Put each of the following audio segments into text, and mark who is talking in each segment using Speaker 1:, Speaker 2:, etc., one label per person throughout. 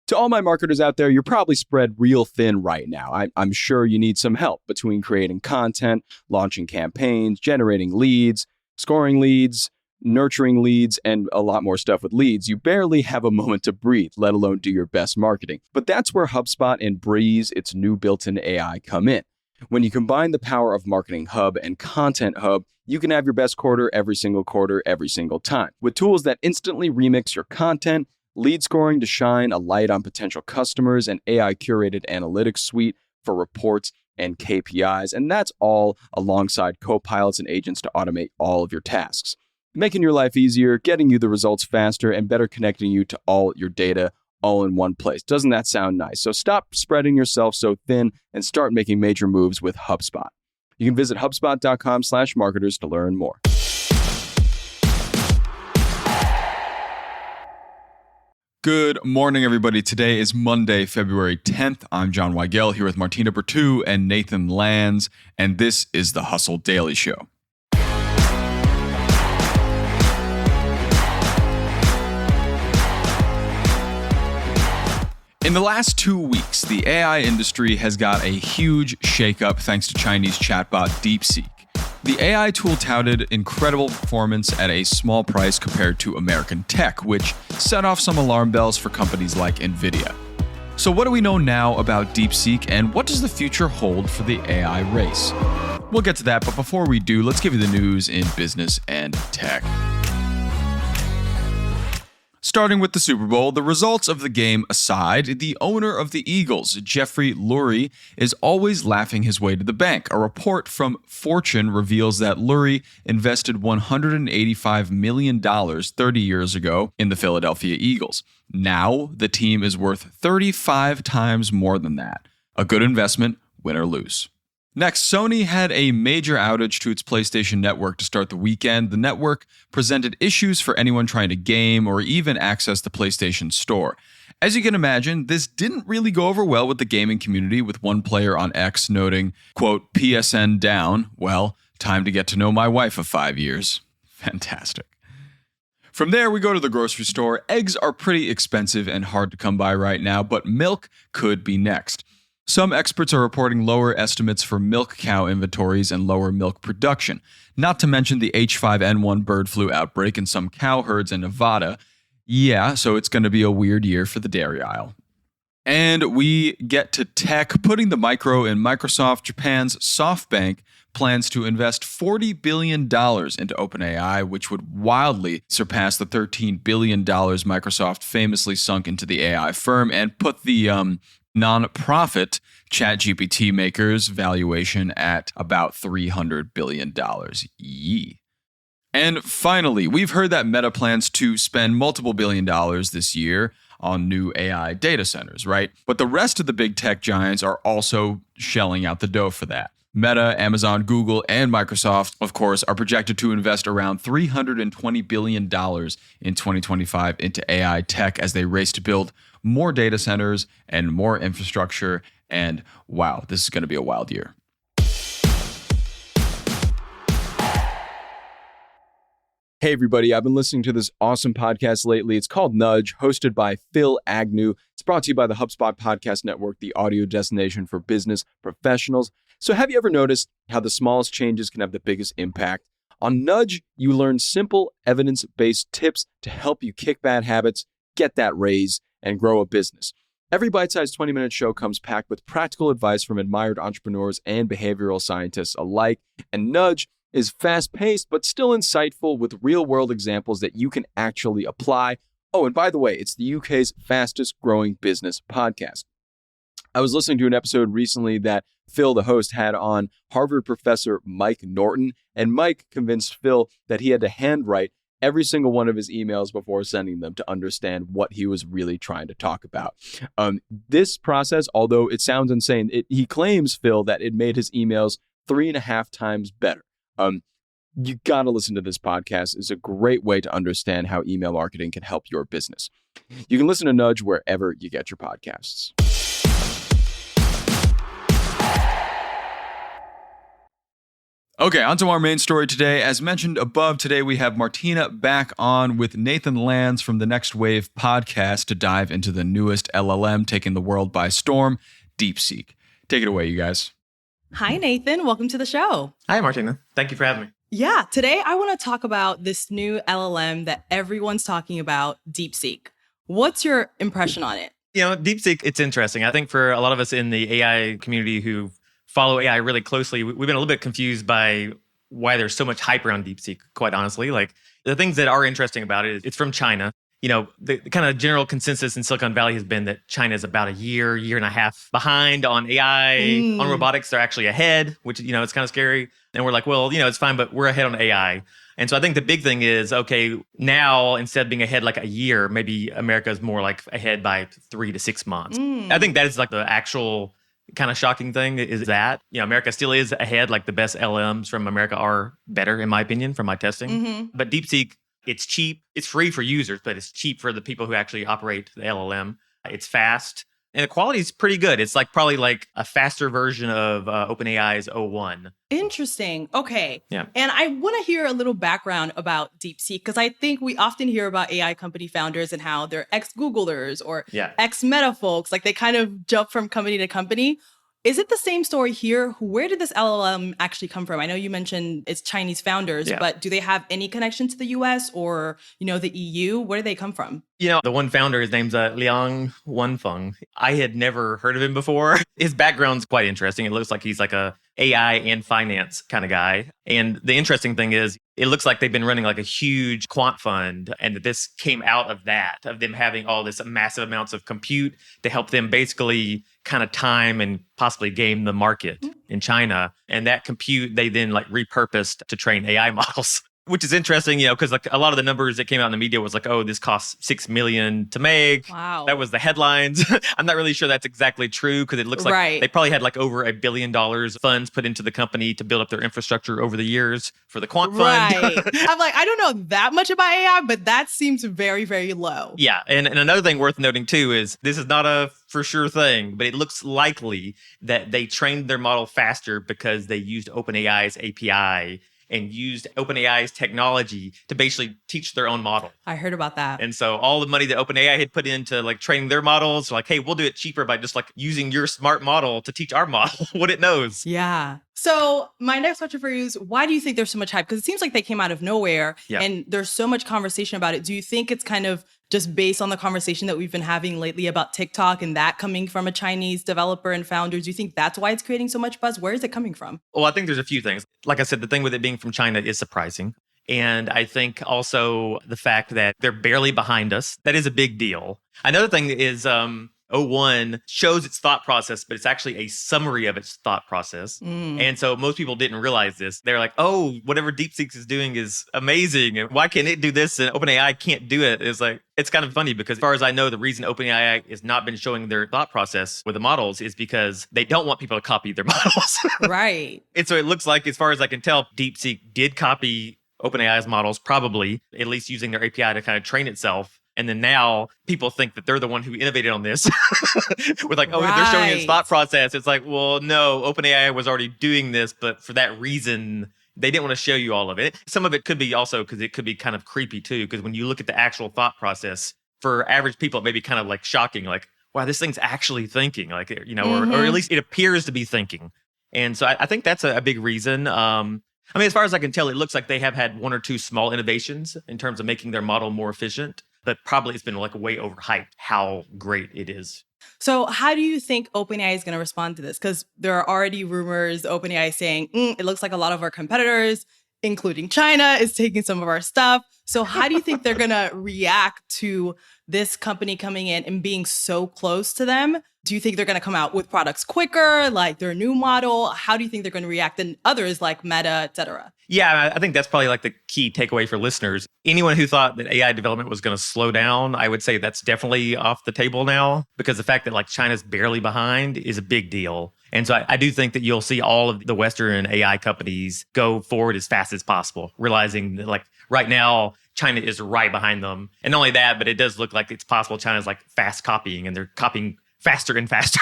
Speaker 1: To all my marketers out there, you're probably spread real thin right now. I'm sure you need some help between creating content, launching campaigns, generating leads, scoring leads, nurturing leads, and a lot more stuff with leads. You barely have a moment to breathe, let alone do your best marketing. But that's where HubSpot and Breeze, its new built-in AI, come in. When you combine the power of Marketing Hub and Content Hub, you can have your best quarter, every single time. With tools that instantly remix your content, lead scoring to shine a light on potential customers, and AI-curated analytics suite for reports and KPIs. And that's all alongside co-pilots and agents to automate all of your tasks, making your life easier, getting you the results faster, and better connecting you to all your data all in one place. Doesn't that sound nice? So stop spreading yourself so thin and start making major moves with HubSpot. You can visit HubSpot.com/marketers to learn more. Good morning, everybody. Today is Monday, February 10th. I'm Jon Weigell here with Martina Bretous and Nathan Lands, and this is the Hustle Daily Show. In the last 2 weeks, the AI industry has got a huge shakeup thanks to Chinese chatbot DeepSeek. The AI tool touted incredible performance at a small price compared to American tech, which set off some alarm bells for companies like NVIDIA. So what do we know now about DeepSeek, and what does the future hold for the AI race? We'll get to that, but before we do, let's give you the news in business and tech. Starting with the Super Bowl, the results of the game aside, the owner of the Eagles, Jeffrey Lurie, is always laughing his way to the bank. A report from Fortune reveals that Lurie invested $185 million 30 years ago in the Philadelphia Eagles. Now, the team is worth 35 times more than that. A good investment, win or lose. Next, Sony had a major outage to its PlayStation Network to start the weekend. The network presented issues for anyone trying to game or even access the PlayStation Store. As you can imagine, this didn't really go over well with the gaming community, with one player on X noting, quote, PSN down, well, time to get to know my wife of 5 years. Fantastic. From there, we go to the grocery store. Eggs are pretty expensive and hard to come by right now, but milk could be next. Some experts are reporting lower estimates for milk cow inventories and lower milk production, not to mention the H5N1 bird flu outbreak in some cow herds in Nevada. Yeah, so it's going to be a weird year for the dairy aisle. And we get to tech, putting the micro in Microsoft. Japan's SoftBank plans to invest $40 billion into OpenAI, which would wildly surpass the $13 billion Microsoft famously sunk into the AI firm, and put the non-profit ChatGPT makers' valuation at about $300 billion. Yee. And finally, we've heard that Meta plans to spend multiple $billion this year on new AI data centers, right? But the rest of the big tech giants are also shelling out the dough for that. Meta, Amazon, Google, and Microsoft, of course, are projected to invest around $320 billion in 2025 into AI tech as they race to build more data centers and more infrastructure. And wow, this is going to be a wild year. Hey everybody, I've been listening to this awesome podcast lately. It's called Nudge, hosted by Phil Agnew. It's brought to you by the HubSpot Podcast Network, the audio destination for business professionals. So have you ever noticed how the smallest changes can have the biggest impact? On Nudge, you learn simple, evidence-based tips to help you kick bad habits, get that raise, and grow a business. Every bite-sized 20-minute show comes packed with practical advice from admired entrepreneurs and behavioral scientists alike. And Nudge is fast-paced, but still insightful with real-world examples that you can actually apply. Oh, and by the way, it's the UK's fastest-growing business podcast. I was listening to an episode recently that Phil, the host, had on Harvard professor Mike Norton, and Mike convinced Phil that he had to handwrite every single one of his emails before sending them to understand what he was really trying to talk about. This process, although it sounds insane, he claims, Phil, that it made his emails 3.5 times better. You got to listen to this podcast. It's a great way to understand how email marketing can help your business. You can listen to Nudge wherever you get your podcasts. Okay, on to our main story today. As mentioned above, today we have Martina back on with Nathan Lands from the Next Wave podcast to dive into the newest LLM taking the world by storm, DeepSeek. Take it away, you guys.
Speaker 2: Hi, Nathan. Welcome to the show.
Speaker 3: Hi, Martina. Thank you for having me.
Speaker 2: Yeah, today I want to talk about this new LLM that everyone's talking about, DeepSeek. What's your impression on it?
Speaker 3: DeepSeek, it's interesting. I think for a lot of us in the AI community who follow AI really closely, we've been a little bit confused by why there's so much hype around DeepSeek, quite honestly. Like, the things that are interesting about it is it's from China. The kind of general consensus in Silicon Valley has been that China is about a year and a half behind on AI. On robotics, they're actually ahead, which, it's kind of scary. And we're like, well, it's fine, but we're ahead on AI. And so I think the big thing is, okay, now instead of being ahead like a year, maybe America is more like ahead by 3 to 6 months. I think that is like the actual kind of shocking thing is that, America still is ahead. Like the best LLMs from America are better, in my opinion, from my testing. But DeepSeek, it's cheap. It's free for users, but it's cheap for the people who actually operate the LLM. It's fast. And the quality is pretty good. It's probably like a faster version of OpenAI's O1.
Speaker 2: Interesting. Okay.
Speaker 3: Yeah.
Speaker 2: And I want to hear a little background about DeepSeek, because I think we often hear about AI company founders and how they're ex-Googlers or ex-Meta folks. Like they kind of jump from company to company. Is it the same story here? Where did this LLM actually come from? I know you mentioned it's Chinese founders, but do they have any connection to the US or, the EU? Where do they come from?
Speaker 3: The one founder, his name's Liang Wenfeng. I had never heard of him before. His background's quite interesting. It looks like he's like a AI and finance kind of guy. And the interesting thing is, it looks like they've been running like a huge quant fund, and that this came out of that, of them having all this massive amounts of compute to help them basically kind of time and possibly game the market in China. And that compute, they then repurposed to train AI models. Which is interesting, because a lot of the numbers that came out in the media was oh, this costs $6 million to make.
Speaker 2: Wow.
Speaker 3: That was the headlines. I'm not really sure that's exactly true, because it looks like they probably had over $1 billion funds put into the company to build up their infrastructure over the years for the quant fund.
Speaker 2: Right. I'm I don't know that much about AI, but that seems very, very low.
Speaker 3: Yeah. And another thing worth noting too is this is not a for sure thing, but it looks likely that they trained their model faster because they used OpenAI's API and used OpenAI's technology to basically teach their own model.
Speaker 2: I heard about that.
Speaker 3: And so all the money that OpenAI had put into training their models, hey, we'll do it cheaper by just using your smart model to teach our model what it knows.
Speaker 2: Yeah. So my next question for you is, why do you think there's so much hype? Because it seems like they came out of nowhere and there's so much conversation about it. Do you think it's kind of just based on the conversation that we've been having lately about TikTok and that coming from a Chinese developer and founder? Do you think that's why it's creating so much buzz? Where is it coming from?
Speaker 3: Well, I think there's a few things. Like I said, the thing with it being from China is surprising. And I think also the fact that they're barely behind us, that is a big deal. Another thing is O1 shows its thought process, but it's actually a summary of its thought process. And so most people didn't realize this. They're like, oh, whatever DeepSeek is doing is amazing. And why can't it do this? And OpenAI can't do it. It's kind of funny because as far as I know, the reason OpenAI has not been showing their thought process with the models is because they don't want people to copy their models.
Speaker 2: Right.
Speaker 3: And so it looks like, as far as I can tell, DeepSeek did copy OpenAI's models, probably, at least using their API to kind of train itself. And then now people think that they're the one who innovated on this with they're showing its thought process. It's well, no, OpenAI was already doing this, but for that reason, they didn't want to show you all of it. Some of it could be also because it could be kind of creepy too, because when you look at the actual thought process, for average people, it may be kind of shocking, wow, this thing's actually thinking, or at least it appears to be thinking. And so I think that's a big reason. As far as I can tell, it looks like they have had one or two small innovations in terms of making their model more efficient. But probably it's been way overhyped how great it is.
Speaker 2: So how do you think OpenAI is going to respond to this? Because there are already rumors, OpenAI saying, it looks like a lot of our competitors, including China, is taking some of our stuff. So how do you think they're going to react to this company coming in and being so close to them? Do you think they're going to come out with products quicker, like their new model? How do you think they're going to react than others like Meta, et cetera?
Speaker 3: Yeah, I think that's probably the key takeaway for listeners. Anyone who thought that AI development was going to slow down, I would say that's definitely off the table now, because the fact that China's barely behind is a big deal. And so I do think that you'll see all of the Western AI companies go forward as fast as possible, realizing that right now, China is right behind them. And not only that, but it does look like it's possible China's fast copying, and they're copying faster and faster,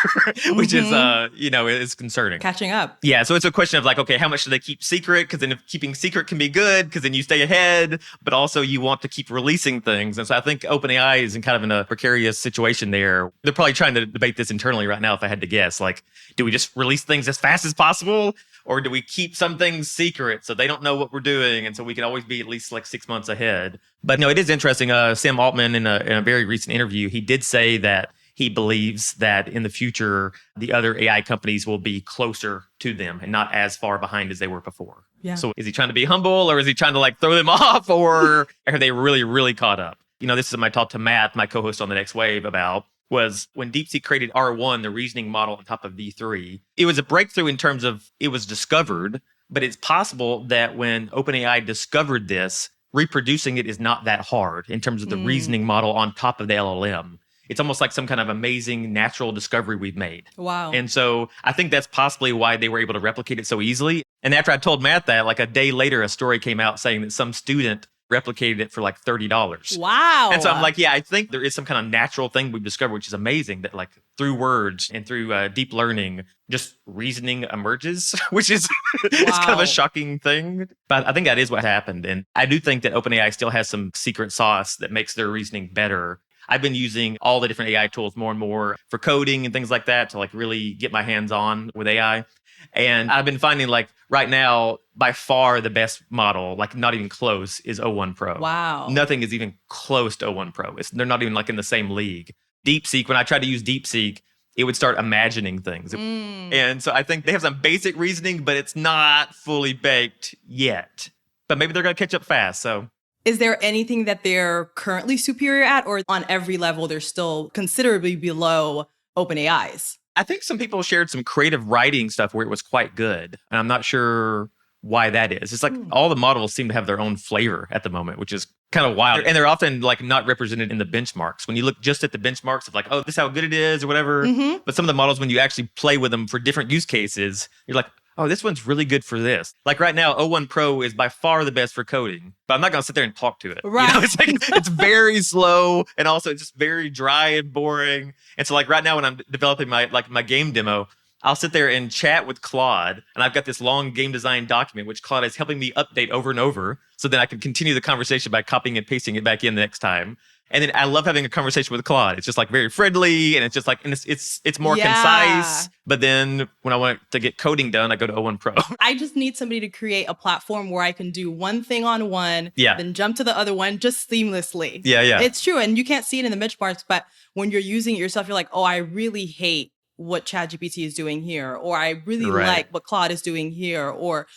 Speaker 3: which is, is concerning.
Speaker 2: Catching up.
Speaker 3: Yeah, so it's a question of like, okay, how much do they keep secret? Because then if keeping secret can be good, because then you stay ahead, but also you want to keep releasing things. And so I think OpenAI is in a precarious situation there. They're probably trying to debate this internally right now, if I had to guess. Like, do we just release things as fast as possible? Or do we keep some things secret so they don't know what we're doing? And so we can always be at least like 6 months ahead. But no, it is interesting. Sam Altman, in a very recent interview, he did say that he believes that in the future, the other AI companies will be closer to them and not as far behind as they were before.
Speaker 2: Yeah.
Speaker 3: So is he trying to be humble, or is he trying to like throw them off, or are they really, really caught up? This is my talk to Matt, my co-host on The Next Wave, about was when DeepSeek created R1, the reasoning model on top of V3. It was a breakthrough in terms of it was discovered, but it's possible that when OpenAI discovered this, reproducing it is not that hard in terms of the reasoning model on top of the LLM. It's almost like some kind of amazing natural discovery we've made.
Speaker 2: Wow.
Speaker 3: And so I think that's possibly why they were able to replicate it so easily. And after I told Matt that, like a day later, a story came out saying that some student replicated it for like $30.
Speaker 2: Wow.
Speaker 3: And so I'm like, yeah, I think there is some kind of natural thing we've discovered, which is amazing, that like through words and through deep learning, just reasoning emerges, which is it's kind of a shocking thing. But I think that is what happened. And I do think that OpenAI still has some secret sauce that makes their reasoning better. I've been using all the different AI tools more and more for coding and things like that to like really get my hands on with AI. And I've been finding like right now, by far the best model, like not even close, is O1 Pro.
Speaker 2: Wow.
Speaker 3: Nothing is even close to O1 Pro. They're not even like in the same league. DeepSeek, when I tried to use DeepSeek, it would start imagining things. And so I think they have some basic reasoning, but it's not fully baked yet. But maybe they're going to catch up fast, so...
Speaker 2: Is there anything that they're currently superior at, or on every level, they're still considerably below OpenAI's?
Speaker 3: I think some people shared some creative writing stuff where it was quite good. And I'm not sure why that is. It's like all the models seem to have their own flavor at the moment, which is kind of wild. And they're often like not represented in the benchmarks. When you look just at the benchmarks of like, oh, this is how good it is or whatever. But some of the models, when you actually play with them for different use cases, you're like, oh, this one's really good for this. Like right now, O1 Pro is by far the best for coding, but I'm not going to sit there and talk to it.
Speaker 2: Right.
Speaker 3: It's like, it's very slow, and also it's just very dry and boring. And so like right now when I'm developing my game demo, I'll sit there and chat with Claude, and I've got this long game design document, which Claude is helping me update over and over, so then I can continue the conversation by copying and pasting it back in the next time. And then I love having a conversation with Claude. It's just like very friendly, and it's just like, and it's more concise. But then when I want to get coding done, I go to O1 Pro.
Speaker 2: I just need somebody to create a platform where I can do one thing on one, then jump to the other one just seamlessly.
Speaker 3: Yeah.
Speaker 2: It's true. And you can't see it in the benchmarks, but when you're using it yourself, you're like, oh, I really hate what ChatGPT is doing here, or I really like what Claude is doing here, or,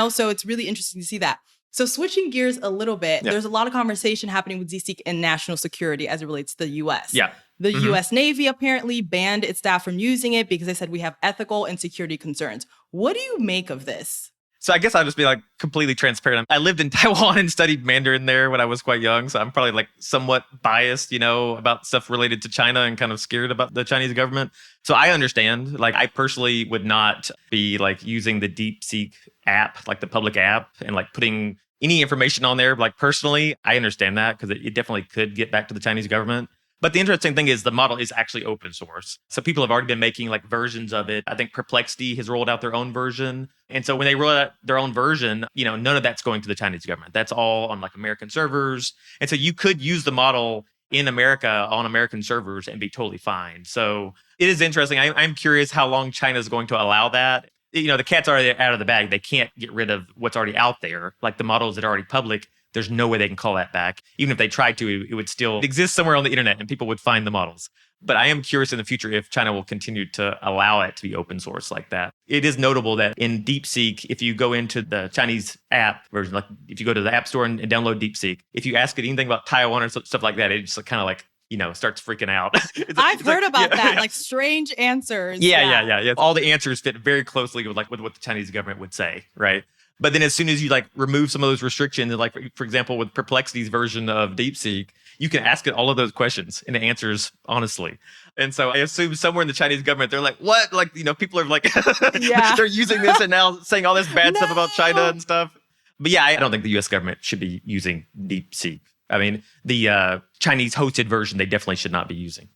Speaker 2: so it's really interesting to see that. So switching gears a little bit, there's a lot of conversation happening with DeepSeek and national security as it relates to the U.S.
Speaker 3: Yeah.
Speaker 2: The U.S. Navy apparently banned its staff from using it because they said we have ethical and security concerns. What do you make of this?
Speaker 3: So I guess I'll just be like completely transparent. I lived in Taiwan and studied Mandarin there when I was quite young. So I'm probably like somewhat biased, about stuff related to China and kind of scared about the Chinese government. So I understand, like I personally would not be like using the DeepSeek app, like the public app, and like putting any information on there. Like personally, I understand that because it definitely could get back to the Chinese government. But the interesting thing is the model is actually open source. So people have already been making like versions of it. I think Perplexity has rolled out their own version. And so when they roll out their own version, none of that's going to the Chinese government. That's all on like American servers. And so you could use the model in America on American servers and be totally fine. So it is interesting. I'm curious how long China is going to allow that. The cat's already out of the bag. They can't get rid of what's already out there. Like the models that are already public, there's no way they can call that back. Even if they tried to, it would still exist somewhere on the internet and people would find the models. But I am curious in the future if China will continue to allow it to be open source like that. It is notable that in DeepSeek, if you go into the Chinese app version, like if you go to the App Store and download DeepSeek, if you ask it anything about Taiwan or stuff like that, it just kind of like, starts freaking out.
Speaker 2: I've heard about that, like strange answers.
Speaker 3: Yeah. All the answers fit very closely with what the Chinese government would say, right? But then as soon as you like remove some of those restrictions, like for example, with Perplexity's version of DeepSeek, you can ask it all of those questions and it answers honestly. And so I assume somewhere in the Chinese government, they're like, what? Like, people are like, they're using this and now saying all this bad stuff about China and stuff. But yeah, I don't think the US government should be using DeepSeek. I mean, the Chinese hosted version, they definitely should not be using.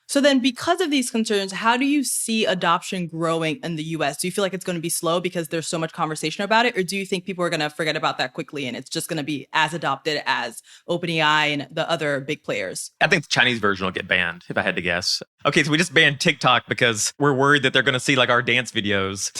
Speaker 2: So then because of these concerns, how do you see adoption growing in the US? Do you feel like it's going to be slow because there's so much conversation about it? Or do you think people are going to forget about that quickly and it's just going to be as adopted as OpenAI and the other big players?
Speaker 3: I think the Chinese version will get banned, if I had to guess. Okay, so we just banned TikTok because we're worried that they're going to see like our dance videos.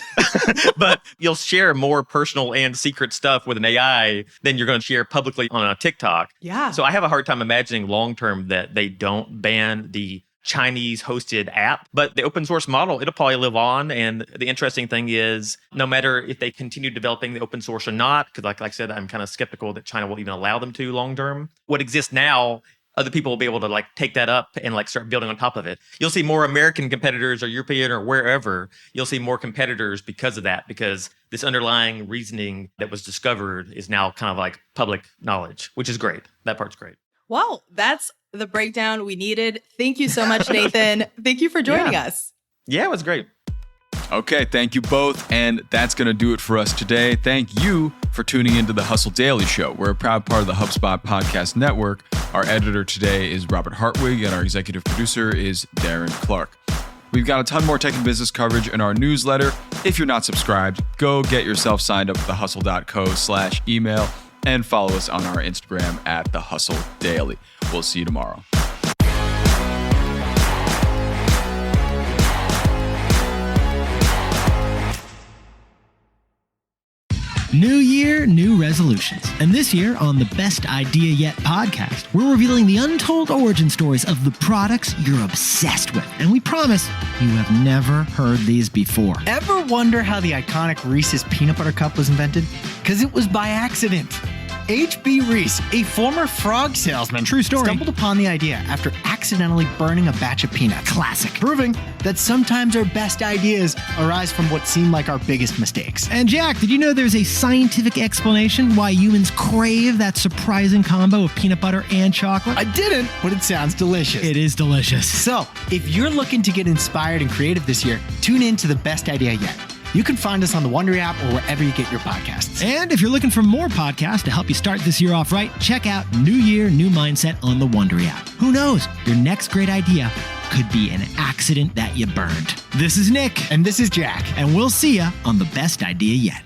Speaker 3: But you'll share more personal and secret stuff with an AI than you're going to share publicly on a TikTok.
Speaker 2: Yeah.
Speaker 3: So I have a hard time imagining long-term that they don't ban the Chinese hosted app, but the open source model, it'll probably live on. And the interesting thing is, no matter if they continue developing the open source or not, because like I said, I'm kind of skeptical that China will even allow them to long term. What exists now, other people will be able to like take that up and like start building on top of it. You'll see more American competitors or European or wherever. You'll see more competitors because of that, because this underlying reasoning that was discovered is now kind of like public knowledge, which is great. That part's great.
Speaker 2: Well, that's the breakdown we needed. Thank you so much, Nathan. Thank you for joining us.
Speaker 3: Yeah, it was great.
Speaker 1: Okay, thank you both. And that's going to do it for us today. Thank you for tuning into the Hustle Daily Show. We're a proud part of the HubSpot Podcast Network. Our editor today is Robert Hartwig, and our executive producer is Darren Clark. We've got a ton more tech and business coverage in our newsletter. If you're not subscribed, go get yourself signed up at thehustle.co/email and follow us on our Instagram at The Hustle Daily. We'll see you tomorrow.
Speaker 4: New year, new resolutions. And this year on the Best Idea Yet podcast, we're revealing the untold origin stories of the products you're obsessed with. And we promise you have never heard these before.
Speaker 5: Ever wonder how the iconic Reese's Peanut Butter Cup was invented? Because it was by accident. H.B. Reese, a former frog salesman,
Speaker 4: True story,
Speaker 5: stumbled upon the idea after accidentally burning a batch of peanuts.
Speaker 4: Classic.
Speaker 5: Proving that sometimes our best ideas arise from what seem like our biggest mistakes.
Speaker 4: And Jack, did you know there's a scientific explanation why humans crave that surprising combo of peanut butter and chocolate?
Speaker 5: I didn't, but it sounds delicious.
Speaker 4: It is delicious.
Speaker 5: So, if you're looking to get inspired and creative this year, tune in to the Best Idea Yet. You can find us on the Wondery app or wherever you get your podcasts.
Speaker 4: And if you're looking for more podcasts to help you start this year off right, check out New Year, New Mindset on the Wondery app. Who knows? Your next great idea could be an accident that you burned. This is Nick.
Speaker 5: And this is Jack.
Speaker 4: And we'll see you on the Best Idea Yet.